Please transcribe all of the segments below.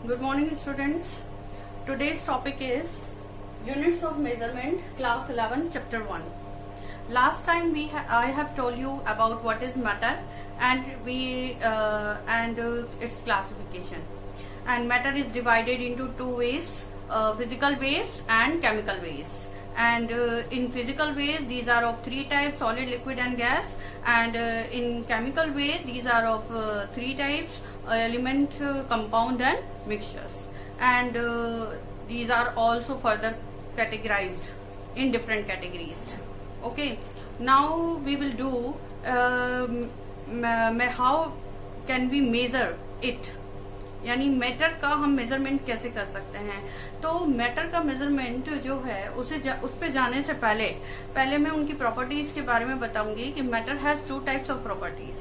Good morning, students. Today's topic is Units of Measurement, Class 11, Chapter 1. Last time I have told you about what is matter and its classification. And matter is divided into two ways: physical ways and chemical ways. And in physical ways, these are of three types: solid, liquid and gas. And in chemical way, these are of three types: element, compound and mixtures. And these are also further categorized in different categories. Okay, now we will do how can we measure it, यानी matter का हम measurement कैसे कर सकते हैं. तो matter का measurement जो है उस पे जाने से पहले मैं उनकी प्रॉपर्टीज के बारे में बताऊंगी कि matter has two types of properties.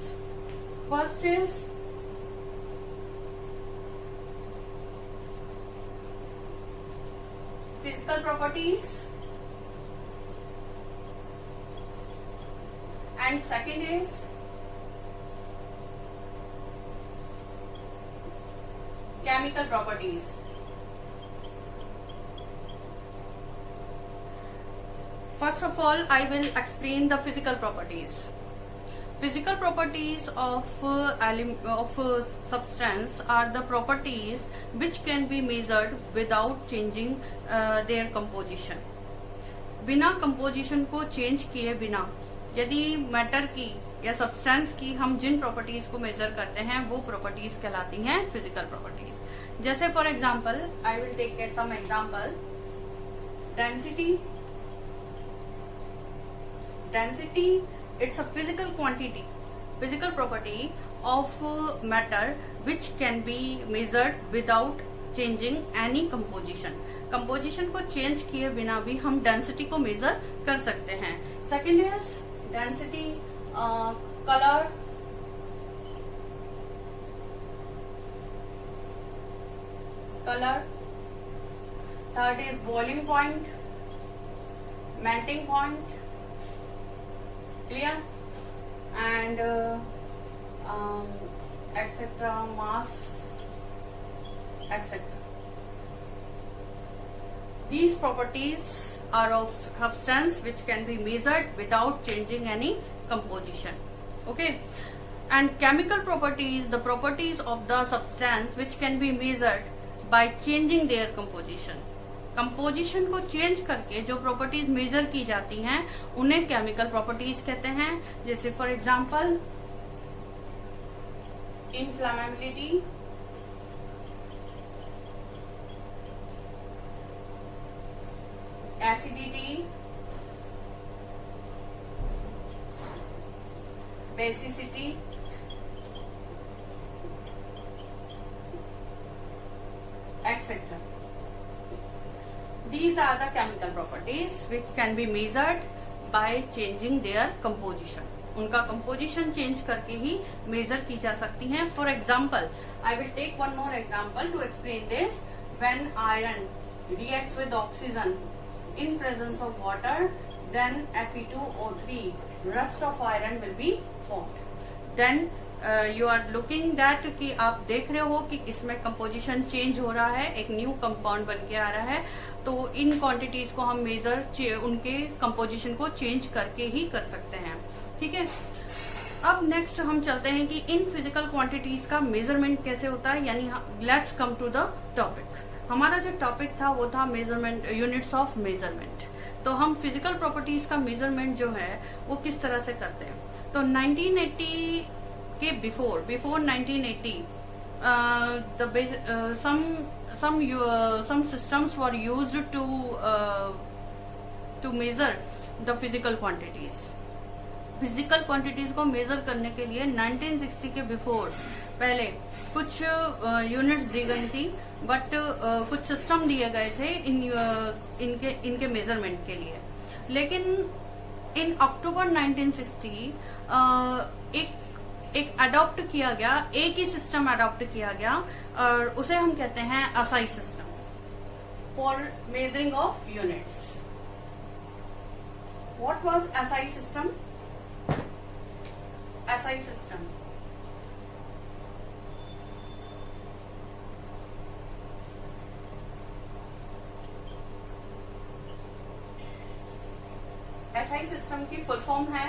First is physical properties and second is chemical properties. First of all, I will explain the physical properties. Physical properties of substance are the properties which can be measured without changing their composition. बिना composition को change किए बिना यदि matter की या substance की हम जिन properties को मेजर करते हैं वो प्रॉपर्टीज कहलाती हैं फिजिकल प्रॉपर्टीज. जैसे for example I will take some example. Density it's a physical quantity, physical property of matter which can be measured without changing any composition. Composition को चेंज किए बिना भी हम डेंसिटी को मेजर कर सकते हैं. Second is density, color, third is boiling point, melting point, clear, and etc, mass, etc. These properties are of substance which can be measured without changing any composition. Okay, and chemical properties, the properties of the substance which can be measured by changing their composition. Composition को change करके जो properties major की जाती हैं उन्हें chemical properties कहते हैं. जैसे for example inflammability, acidity, basicity, etc. These are the chemical properties which can be measured by changing their composition. उनका composition change करके ही measure की जा सकती हैं. For example, I will take one more example to explain this. When iron reacts with oxygen in presence of water, then Fe2O3, rust of iron will be formed. Then you are looking that कि आप देख रहे हो कि इसमें composition change हो रहा है, एक न्यू कंपाउंड बन के आ रहा है. तो इन क्वांटिटीज को हम मेजर उनके कंपोजिशन को चेंज करके ही कर सकते हैं. ठीक है, अब नेक्स्ट हम चलते हैं कि इन फिजिकल क्वांटिटीज का मेजरमेंट कैसे होता है. यानी let's come to the topic. हमारा जो टॉपिक था वो था मेजरमेंट, यूनिट्स ऑफ मेजरमेंट. तो हम फिजिकल प्रॉपर्टीज का मेजरमेंट जो है वो किस तरह से करते हैं. तो 1980 के before 1980 some systems were used to measure the physical quantities. Physical quantities को मेजर करने के लिए 1960 के बिफोर पहले कुछ यूनिट्स दी गई थी, बट कुछ सिस्टम दिए गए थे इनके मेजरमेंट के लिए. लेकिन इन अक्टूबर 1960 एक अडॉप्ट किया गया, एक ही सिस्टम अडॉप्ट किया गया और उसे हम कहते हैं SI system for measuring of units. What was SI system? SI system SI system की फुल फॉर्म है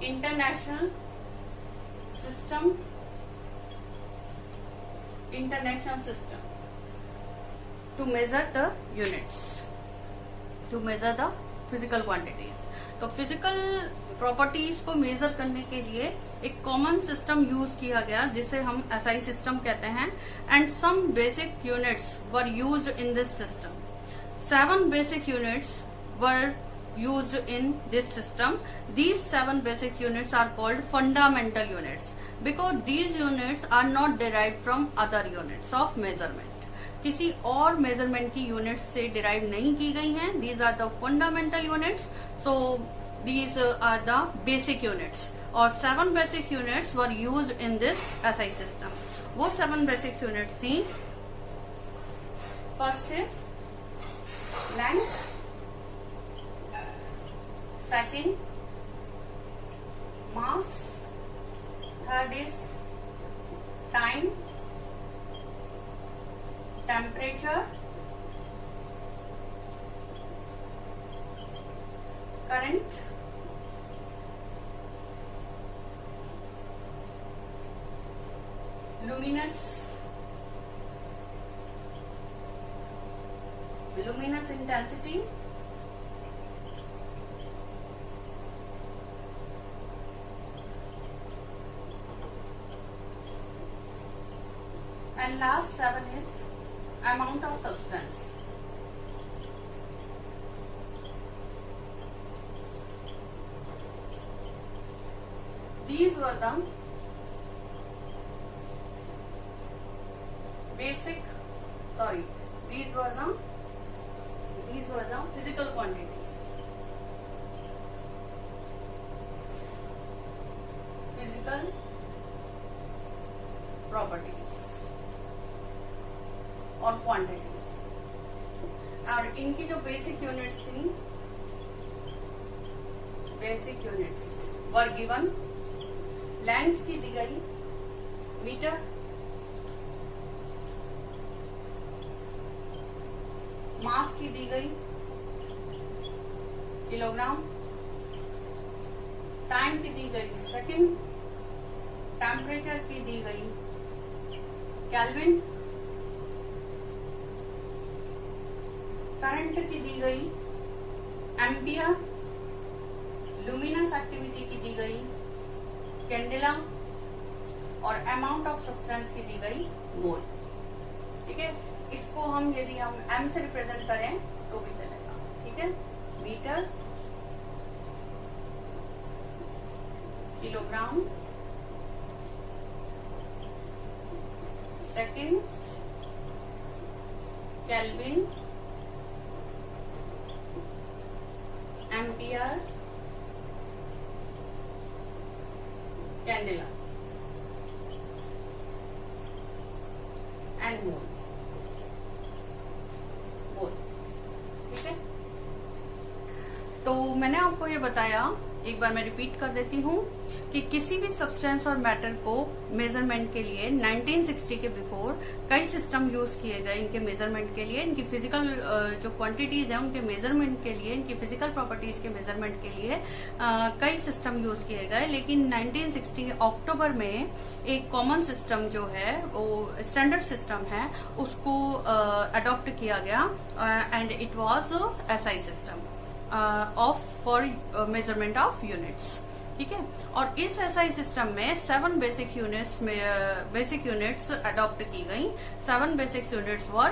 international system to measure the units, to measure the physical quantities. तो फिजिकल प्रॉपर्टीज को मेजर करने के लिए एक कॉमन सिस्टम यूज किया गया जिसे हम एसआई सिस्टम कहते हैं, and some basic units were used in this system. 7 basic units were used in this system. These 7 basic units are called fundamental units because these units are not derived from other units of measurement. किसी और measurement की units से derive नहीं की गई हैं. These are the fundamental units. So these are the basic units. और 7 basic units were used in this SI system. वो 7 basic units थी. First is length. Second, mass. Third is time, temperature, current, luminous intensity, and last 7 is amount of substance. These were the physical quantities. Physical properties और quantities, और इनकी जो basic units थी, basic units were given. Length की दी गई metre, मास की दी गई kilogram, time की दी गई सेकंड, टेम्परेचर की दी गई केल्विन, करंट की दी गई एम्पियर, लुमिनस एक्टिविटी की दी गई कैंडेला, और अमाउंट ऑफ सब्सटेंस की दी गई मोल। ठीक है, इसको हम यदि हम एम से रिप्रेजेंट करें तो भी चलेगा। ठीक है, metre, kilogram, second, kelvin, ampere, candela and mole. ठीक है, तो मैंने आपको ये बताया, एक बार मैं रिपीट कर देती हूँ कि किसी भी सब्सटेंस और मैटर को मेजरमेंट के लिए 1960 के बिफोर कई सिस्टम यूज किए गए इनके मेजरमेंट के लिए, इनकी फिजिकल जो क्वांटिटीज है उनके मेजरमेंट के लिए, इनकी फिजिकल प्रॉपर्टीज के मेजरमेंट के लिए कई सिस्टम यूज किए गए। लेकिन 1960 अक्टूबर में एक कॉमन सिस्टम जो है वो स्टैंडर्ड सिस्टम है उसको अडॉप्ट किया गया, and it was SI system for measurement of units. ठीक है, और इस एसआई सिस्टम में 7 बेसिक यूनिट्स अडॉप्ट की गई। 7 basic units were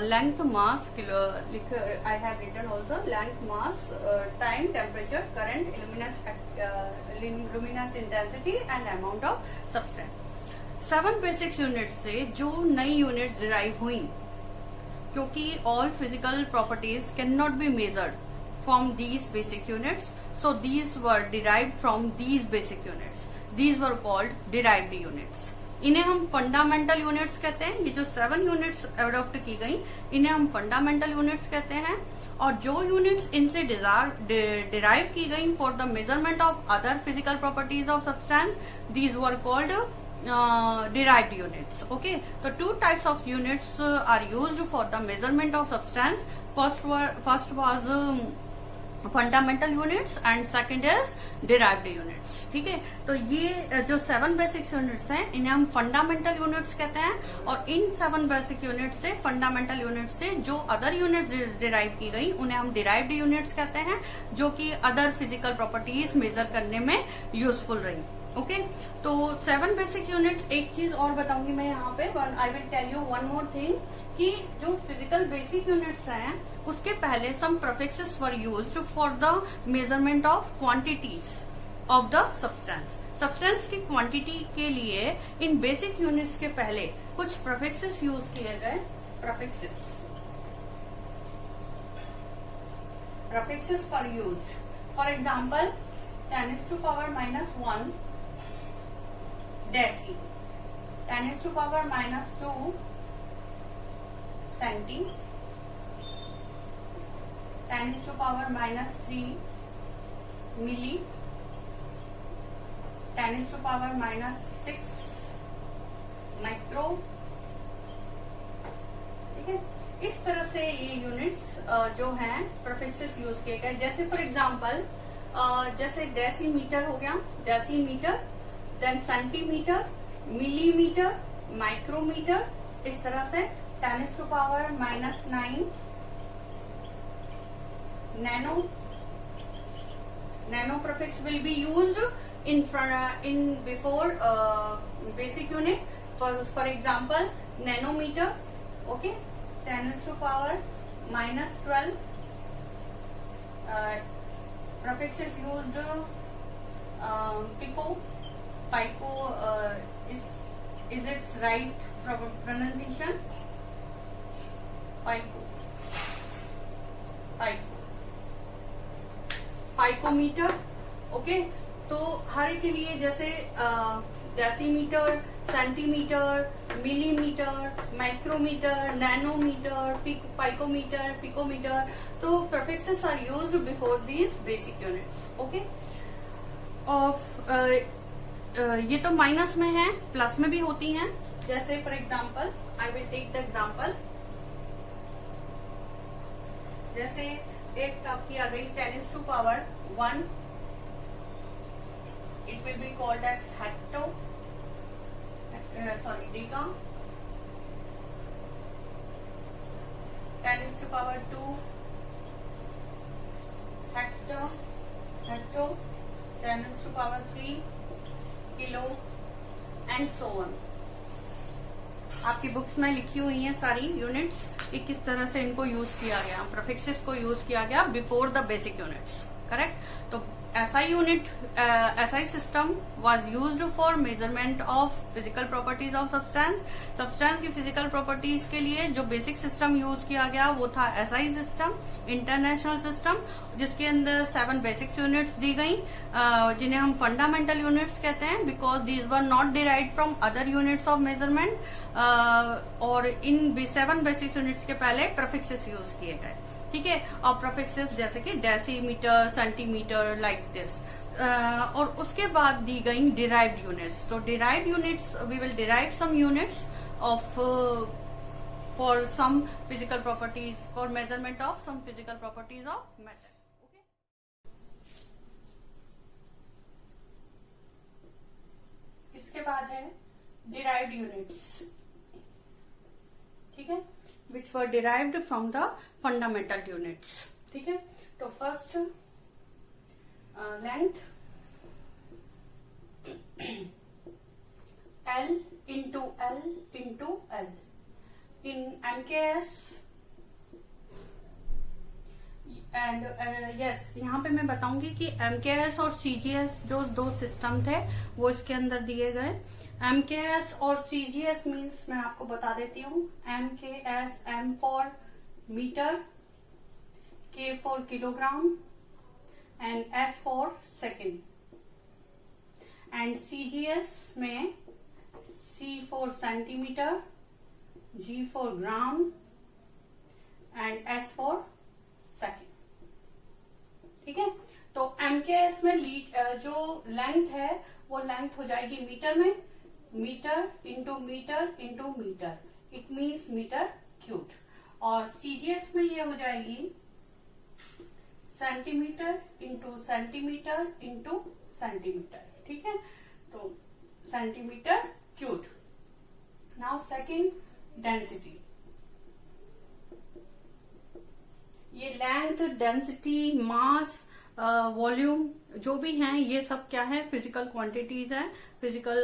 length, mass, kilo, I have written also length, mass, time, temperature, current, luminous intensity and amount of substance. 7 basic units से जो नई यूनिट्स डिराइव हुई, क्योंकि all physical properties can not be measured from these basic units, so these were derived from these basic units. These were called derived units. इन्हें हम fundamental units कहते हैं। ये जो 7 यूनिट्स अडॉप्ट की गई इन्हें हम फंडामेंटल यूनिट्स कहते हैं, और जो यूनिट्स इनसे डिराइव की गई for the measurement of other physical properties of substance, these were called derived units. Okay, so two types of units are used for the measurement of substance. First was fundamental units and second is derived units. ठीक है, तो ये जो 7 basic units हैं इन्हें हम fundamental units कहते हैं, और इन 7 बेसिक यूनिट्स से, फंडामेंटल यूनिट्स से जो अदर यूनिट्स डिराइव की गई उन्हें हम डिराइव्ड यूनिट्स कहते हैं, जो कि अदर फिजिकल प्रॉपर्टीज मेजर करने में यूजफुल रही. ओके, तो 7 बेसिक यूनिट्स. एक चीज और बताऊंगी मैं यहाँ पे, I will tell you one more thing, कि जो फिजिकल बेसिक यूनिट्स हैं उसके पहले some prefixes were used for the measurement of quantities of the substance. Substance की क्वांटिटी के लिए इन बेसिक यूनिट्स के पहले कुछ प्रीफिक्सेस यूज किए गए. Prefixes were used. For example 10⁻⁻1 deci, 10⁻⁻2 centi, 10⁻³ milli, 10⁻⁻6 micro. ठीक है, इस तरह से ये यूनिट्स जो हैं प्रीफिक्सेस यूज किए गए. जैसे फॉर एग्जांपल जैसे डेसीमीटर हो गया, decimetre, then centimetre, millimetre, micrometre. इस तरह से 10⁻⁹ nano prefix will be used in before basic unit. For example, nanometer. Okay, 10⁻⁻12. Prefix is used pico. Is its right pronunciation? Picometre. Okay, तो हर एक के लिए जैसे decimetre, centimetre, millimetre, micrometre, nanometre, picometre, picometre, तो prefixes are used before these basic units. Okay, और ये तो माइनस में है, प्लस में भी होती हैं. जैसे for example I will take the example, जैसे एक आपकी आ गई 10⁻⁻1, it will be called as hecto, sorry deca. 10⁻² hecto, 10⁻³ kilo, and so on. आपकी बुक्स में लिखी हुई हैं सारी यूनिट्स कि किस तरह से इनको यूज किया गया, प्रीफिक्सेस को यूज किया गया before the basic units. Correct. तो SI system was used for measurement of physical properties of substance की फिजिकल प्रॉपर्टीज के लिए जो बेसिक सिस्टम यूज किया गया वो था SI सिस्टम, इंटरनेशनल सिस्टम, जिसके अंदर 7 बेसिक यूनिट्स दी गई, जिन्हें हम फंडामेंटल यूनिट्स कहते हैं, because these were not derived from other units of measurement. और इन 7 बेसिक यूनिट्स के पहले प्रीफिक्सेस यूज किए गए. ठीक है, और प्रीफिक्सेस जैसे कि डेसीमीटर, सेंटीमीटर, लाइक दिस. और उसके बाद दी गई डिराइव्ड यूनिट्स. तो derived units, we will derive some units of for some physical properties, for measurement of some physical properties of matter. Okay, इसके बाद है डिराइव्ड यूनिट्स. ठीक है, which were derived from the fundamental units. ठीक है, तो first length L into L into L in MKS and yes. यहाँ पे मैं बताऊंगी कि MKS और CGS जो 2 सिस्टम थे वो इसके अंदर दिए गए. MKS और CGS मीन्स मैं आपको बता देती हूँ. MKS, M for metre, K for kilogram, and S for second. And CGS में C for centimetre, G for gram, and S for second. ठीक है, तो MKS में जो लेंथ है वो लेंथ हो जाएगी मीटर में, metre into metre into metre, it means metre cube. और सीजीएस में ये हो जाएगी centimetre into centimetre into centimetre, ठीक है, तो centimetre cube. Now second, density. ये लेंथ, डेंसिटी, मास, वॉल्यूम जो भी हैं, ये सब क्या है, फिजिकल क्वांटिटीज हैं, फिजिकल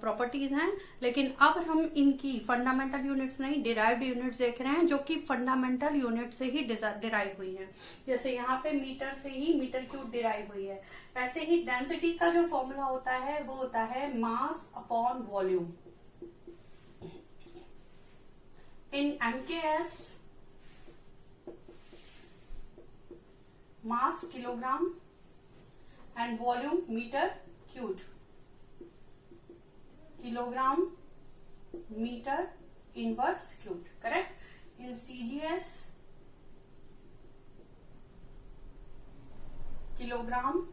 प्रॉपर्टीज हैं। लेकिन अब हम इनकी फंडामेंटल यूनिट्स नहीं, डिराइव्ड यूनिट्स देख रहे हैं, जो कि फंडामेंटल यूनिट से ही डिराइव हुई हैं। जैसे यहाँ पे मीटर से ही मीटर क्यूब डिराइव हुई है, ऐसे ही डेंसिटी का जो फॉर्मूला होता है वो होता है mass upon volume. In MKS, mass kilogram and volume meter cube, kilogram meter inverse cube, correct? In CGS, gram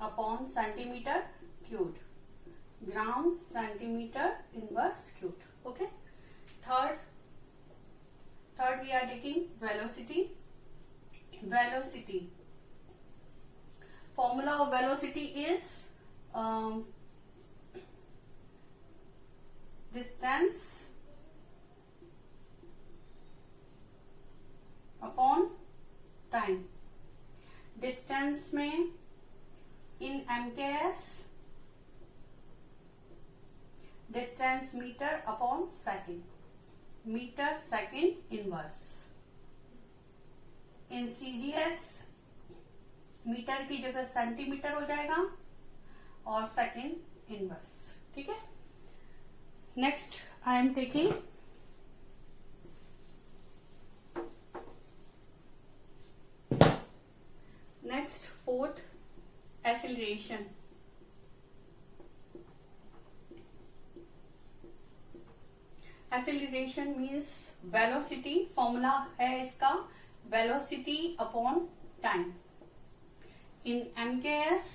upon centimeter cube, gram centimeter inverse cube, okay? Third we are taking velocity. Formula of velocity is distance upon time. Distance में in MKS distance meter upon second, metre second inverse. In CGS metre की जगह centimetre हो जाएगा और second inverse, ठीक है। Next I am taking next fourth, acceleration. Acceleration means velocity, formula है इसका वेलोसिटी अपॉन टाइम। इन MKS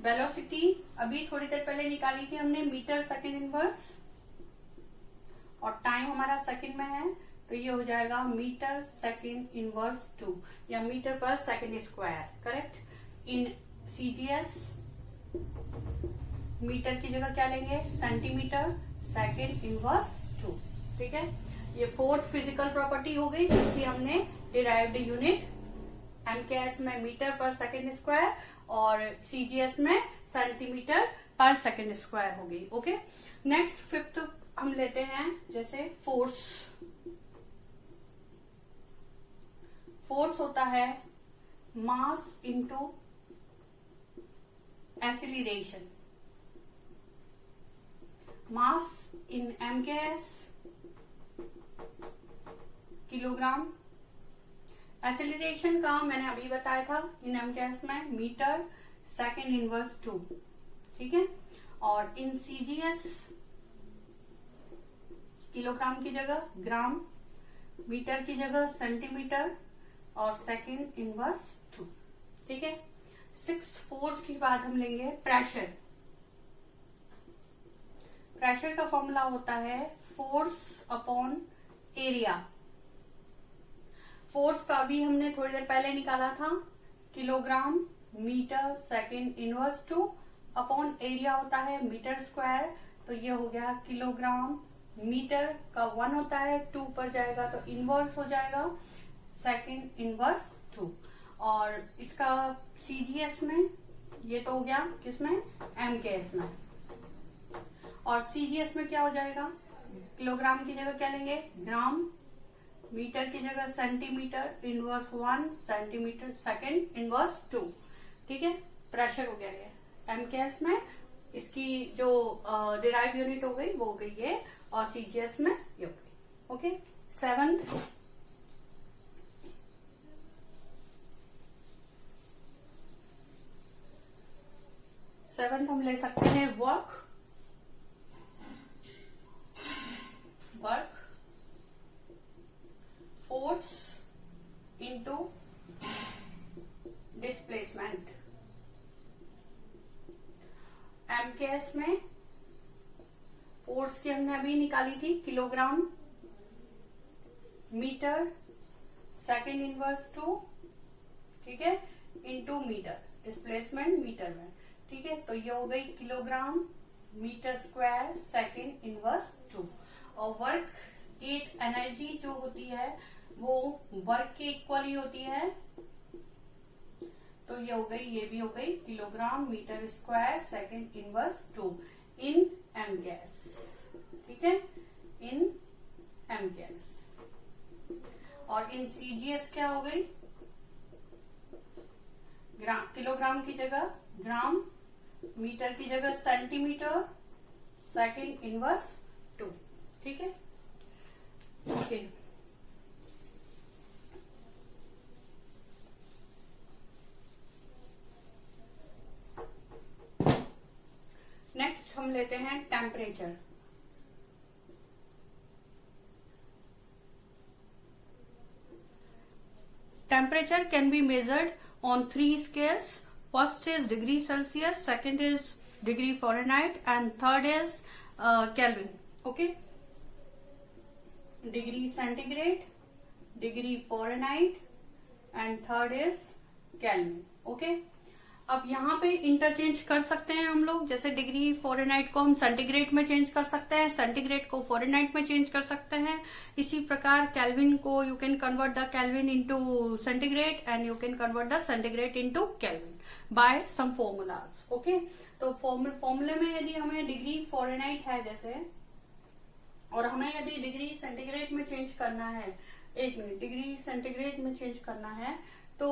वेलोसिटी अभी थोड़ी देर पहले निकाली थी हमने, मीटर सेकेंड इनवर्स, और टाइम हमारा सेकेंड में है, तो ये हो जाएगा मीटर सेकेंड इनवर्स 2 या मीटर पर सेकेंड स्क्वायर, करेक्ट। इन CGS मीटर की जगह क्या लेंगे, सेंटीमीटर सेकेंड इनवर्स 2, ठीक है। ये फोर्थ फिजिकल प्रॉपर्टी हो गई जिसकी हमने डिराइव्ड यूनिट MKS में मीटर पर सेकेंड स्क्वायर और CGS में सेंटीमीटर पर सेकेंड स्क्वायर हो गई, ओके। नेक्स्ट फिफ्थ हम लेते हैं जैसे फोर्स। फोर्स होता है मास इंटू एक्सीलरेशन। मास इन MKS किलोग्राम, एक्सीलरेशन का मैंने अभी बताया था इन MKS में मीटर सेकेंड इनवर्स 2, ठीक है। और इन CGS किलोग्राम की जगह ग्राम, मीटर की जगह सेंटीमीटर और सेकेंड इनवर्स 2, ठीक है। सिक्स्थ फोर्स की बात हम लेंगे प्रेशर। प्रेशर का फॉर्मूला होता है फोर्स अपॉन एरिया। फोर्स का भी हमने थोड़ी देर पहले निकाला था, kilogram metre second inverse 2 upon area होता है मीटर स्क्वायर, तो ये हो गया किलोग्राम मीटर का 1 होता है, 2 पर जाएगा तो इनवर्स हो जाएगा सेकेंड इनवर्स 2। और इसका CGS में ये तो हो गया, किसमें, MKS में। और CGS में क्या हो जाएगा, किलोग्राम की जगह क्या लेंगे, ग्राम, मीटर की जगह centimetre inverse 1, centimetre second inverse 2, ठीक है। प्रेशर हो गया ये MKS में, इसकी जो डिराइव यूनिट हो गई वो हो गई है, और CGS में ये हो गई, ओके। सेवंथ हम ले सकते हैं work. Force into displacement. Force की हमने अभी निकाली थी, किलोग्राम मीटर सेकेंड इनवर्स 2, ठीक है, इनटू मीटर, डिस्प्लेसमेंट मीटर में, ठीक है। तो ये हो गई kilogram metre square second inverse 2। और वर्क एट एनर्जी जो होती है वो वर्क के इक्वल ही होती है, तो ये हो गई, ये भी हो गई kilogram metre square second inverse 2 in M gas, ठीक है, इन एम गैस। और इन सीजीएस क्या हो गई, ग्राम, किलोग्राम की जगह ग्राम, मीटर की जगह सेंटीमीटर सेकेंड इनवर्स 2, ठीक है, ओके। नेक्स्ट हम लेते हैं temperature. Temperature can be measured on 3 scales. First is degree Celsius, second is degree Fahrenheit, and third is Kelvin. Okay, degree centigrade, degree Fahrenheit, and third is Kelvin. Okay, अब यहाँ पे interchange कर सकते हैं हम लोग, जैसे डिग्री फ़ारेनहाइट को हम सेंटीग्रेड में चेंज कर सकते हैं, सेंटीग्रेड को फ़ारेनहाइट में चेंज कर सकते हैं। इसी प्रकार केल्विन को you can convert the kelvin into centigrade and you can convert the centigrade into kelvin by some formulas. Okay, तो फॉर्मूले में यदि हमें डिग्री फ़ारेनहाइट है जैसे, और हमें यदि डिग्री सेंटीग्रेड में चेंज करना है, एक मिनट, डिग्री सेंटीग्रेड में चेंज करना है तो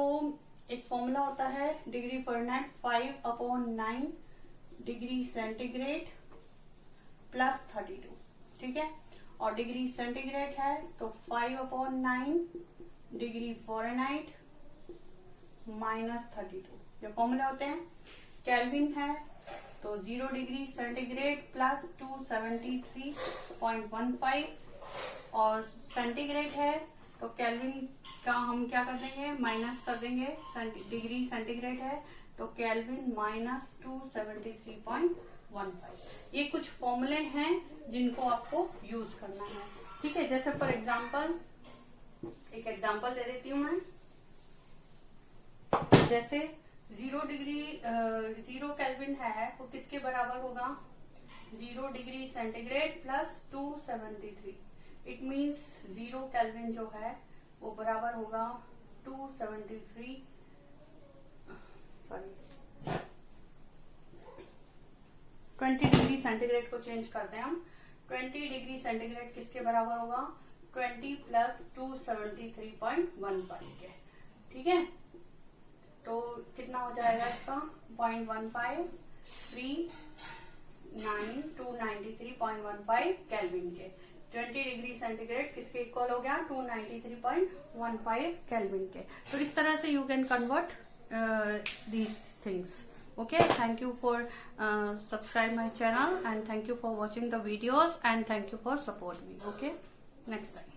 एक फॉर्मूला होता है degree Fahrenheit 5/9 degree centigrade plus 32, ठीक है, और डिग्री सेंटीग्रेड है तो 5/9 डिग्री फ़ारेनहाइट माइनस 32, ये फॉर्मूले होते हैं। केल्विन है तो 0 डिग्री सेंटीग्रेड प्लस 273.15, और सेंटीग्रेड है तो केल्विन का हम क्या कर देंगे, माइनस कर देंगे, डिग्री सेंटीग्रेड है तो केल्विन माइनस 273.15। ये कुछ फॉर्मूले हैं जिनको आपको यूज करना है, ठीक है। जैसे फॉर एग्जांपल, एक एग्जांपल दे देती हूँ मैं, जैसे 0 केल्विन है वो किसके बराबर होगा, 0 degree centigrade plus 273, it means 0 kelvin जो है वो बराबर होगा 273, सॉरी 20 डिग्री सेंटीग्रेड को चेंज करते हैं हम, 20 डिग्री सेंटीग्रेड किसके बराबर होगा, 20 प्लस 273.15 के, ठीक है। तो कितना हो जाएगा इसका 0.15 293.15 केल्विन के। 20 डिग्री सेंटीग्रेड किसके इक्वल हो गया, 293.15 केल्विन के। तो इस तरह से you can convert these things. Okay, thank you for subscribe my channel and thank you for watching the videos and thank you for support me. Okay, next time.